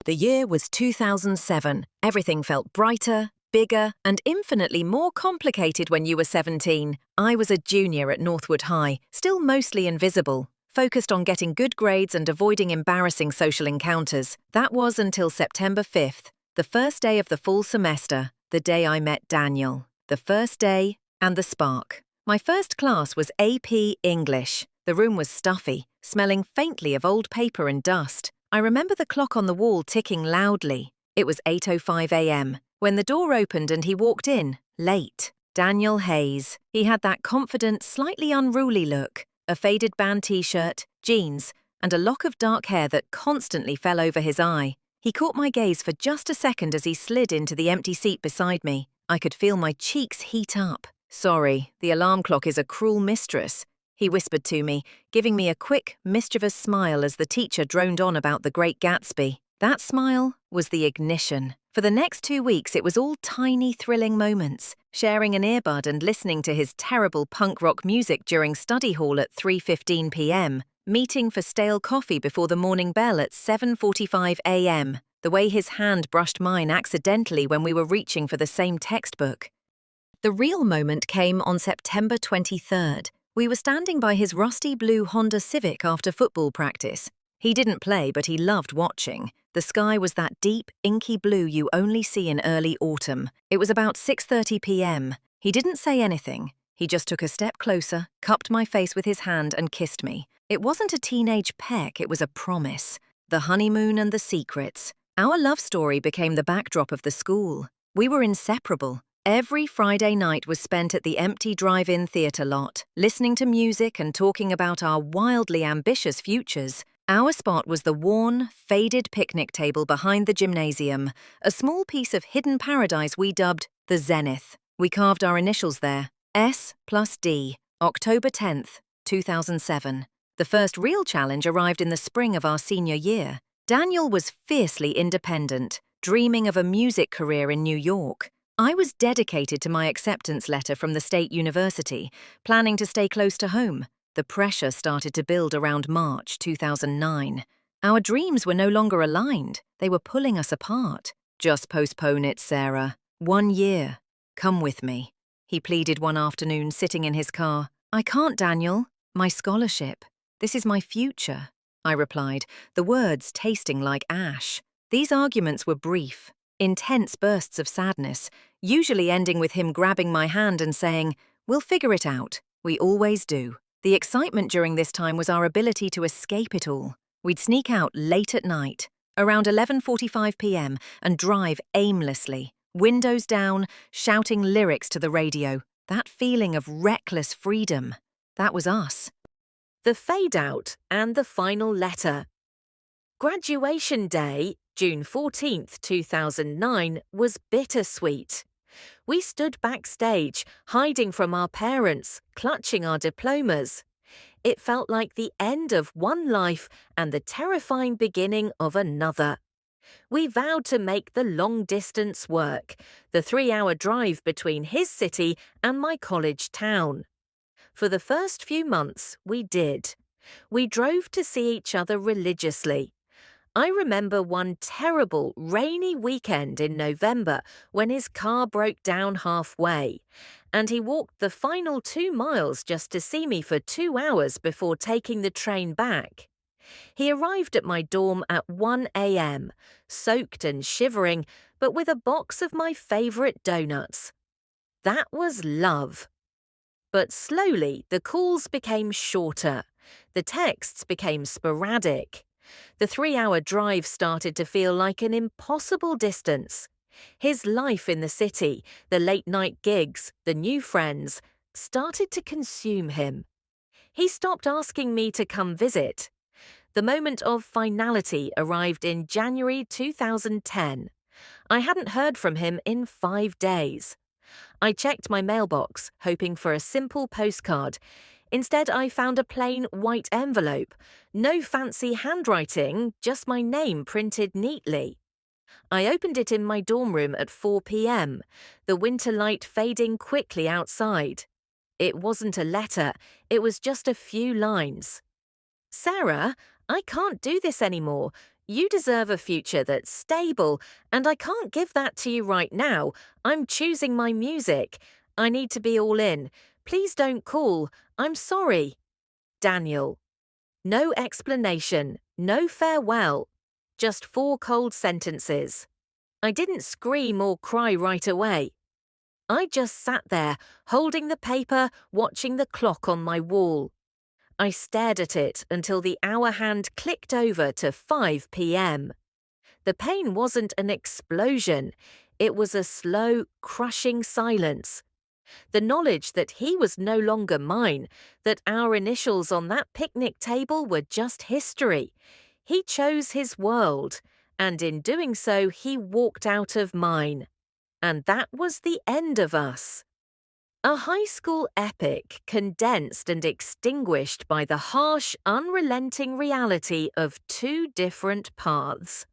The year was 2007. Everything felt brighter, bigger, and infinitely more complicated when you were 17. I was a junior at Northwood High, still mostly invisible, focused on getting good grades and avoiding embarrassing social encounters. That was until September 5th, the first day of the fall semester, the day I met Daniel. The first day and the spark. My first class was AP English. The room was stuffy, smelling faintly of old paper and dust. I remember the clock on the wall ticking loudly. It was 8:05 a.m. when the door opened and he walked in, late. Daniel Hayes. He had that confident, slightly unruly look, a faded band t-shirt, jeans, and a lock of dark hair that constantly fell over his eye. He caught my gaze for just a second as he slid into the empty seat beside me. I could feel my cheeks heat up. "Sorry, the alarm clock is a cruel mistress," he whispered to me, giving me a quick, mischievous smile as the teacher droned on about the Great Gatsby. That smile was the ignition. For the next 2 weeks, it was all tiny, thrilling moments, sharing an earbud and listening to his terrible punk rock music during study hall at 3:15 p.m., meeting for stale coffee before the morning bell at 7:45 a.m., the way his hand brushed mine accidentally when we were reaching for the same textbook. The real moment came on September 23rd. We were standing by his rusty blue Honda Civic after football practice. He didn't play, but he loved watching. The sky was that deep, inky blue you only see in early autumn. It was about 6:30 p.m. He didn't say anything. He just took a step closer, cupped my face with his hand and kissed me. It wasn't a teenage peck, it was a promise. The honeymoon and the secrets. Our love story became the backdrop of the school. We were inseparable. Every Friday night was spent at the empty drive-in theatre lot, listening to music and talking about our wildly ambitious futures. Our spot was the worn, faded picnic table behind the gymnasium, a small piece of hidden paradise we dubbed the Zenith. We carved our initials there, S+D, October 10th, 2007. The first real challenge arrived in the spring of our senior year. Daniel was fiercely independent, dreaming of a music career in New York. I was dedicated to my acceptance letter from the state university, planning to stay close to home. The pressure started to build around March 2009. Our dreams were no longer aligned. They were pulling us apart. "Just postpone it, Sarah. 1 year. Come with me," he pleaded one afternoon sitting in his car. "I can't, Daniel. My scholarship. This is my future," I replied, the words tasting like ash. These arguments were brief, intense bursts of sadness, usually ending with him grabbing my hand and saying, "We'll figure it out. We always do." The excitement during this time was our ability to escape it all. We'd sneak out late at night, around 11:45 p.m., and drive aimlessly, windows down, shouting lyrics to the radio. That feeling of reckless freedom. That was us. The fade-out and the final letter. Graduation day, June 14th, 2009, was bittersweet. We stood backstage, hiding from our parents, clutching our diplomas. It felt like the end of one life and the terrifying beginning of another. We vowed to make the long distance work, the 3-hour drive between his city and my college town. For the first few months, we did. We drove to see each other religiously. I remember one terrible, rainy weekend in November when his car broke down halfway, and he walked the final 2 miles just to see me for 2 hours before taking the train back. He arrived at my dorm at 1 a.m., soaked and shivering, but with a box of my favorite donuts. That was love. But slowly, the calls became shorter. The texts became sporadic. The 3-hour drive started to feel like an impossible distance. His life in the city, the late-night gigs, the new friends, started to consume him. He stopped asking me to come visit. The moment of finality arrived in January 2010. I hadn't heard from him in 5 days. I checked my mailbox, hoping for a simple postcard. Instead, I found a plain white envelope. No fancy handwriting, just my name printed neatly. I opened it in my dorm room at 4 p.m., the winter light fading quickly outside. It wasn't a letter, it was just a few lines. "Sarah, I can't do this anymore. You deserve a future that's stable, and I can't give that to you right now. I'm choosing my music. I need to be all in. Please don't call. I'm sorry. Daniel. No explanation, no farewell. Just 4 cold sentences. I didn't scream or cry right away. I just sat there, holding the paper, watching the clock on my wall. I stared at it until the hour hand clicked over to 5 p.m. The pain wasn't an explosion. It was a slow, crushing silence. The knowledge that he was no longer mine, that our initials on that picnic table were just history. He chose his world, and in doing so, he walked out of mine. And that was the end of us. A high school epic condensed and extinguished by the harsh, unrelenting reality of 2 different paths.